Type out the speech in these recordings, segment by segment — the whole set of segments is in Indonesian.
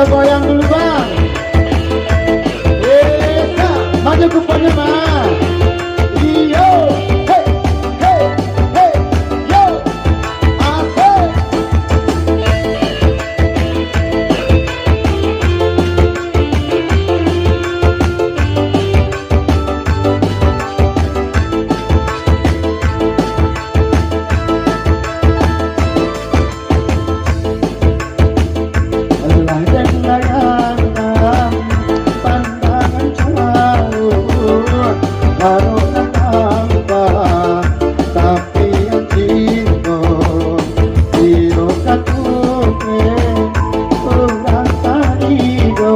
Kita goyang dulu bang. Maju kupanya mah. Iyo, hey, hey, hey, yo, asik. Allah jangan pandangan jauh, baru nampak tapi yang cinta hiro katuke ulang tarigo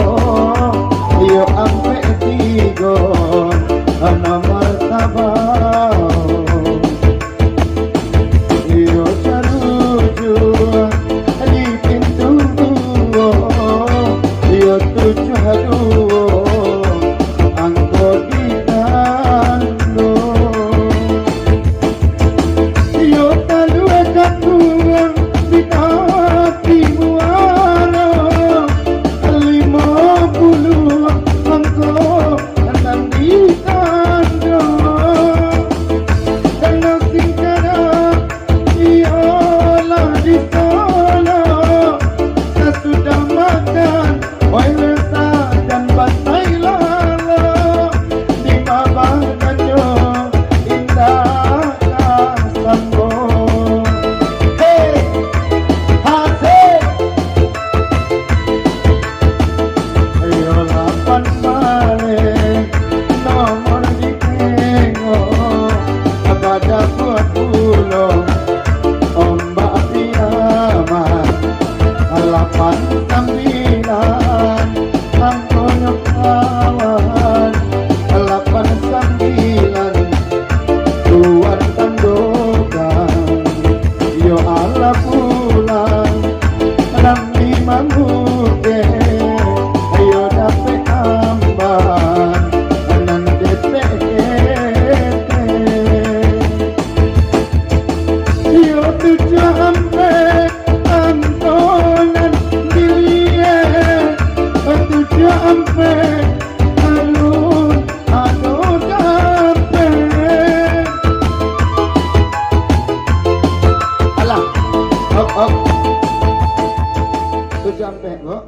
yo ampe tigo ana martabau yo caruju di pintu yo tujuh aduh angko di dando yo talu kakuang di hati muara 50 angko nang di dando karena singkara iyo lah di solo sudah makan wailesa dan batai lala di bawah kaco indah kasambo. Hey, asik. Ayo lapan balik nomor di kengo pada buat pulau ombak piaman 89 angkonya kawan 89 tuan tandokan yo ala pulang 65 muke ayo dapet amban nan DPT yo tujuh ampe antonan dilie tujuh ampe alun ado dape alah tujuh ampe kok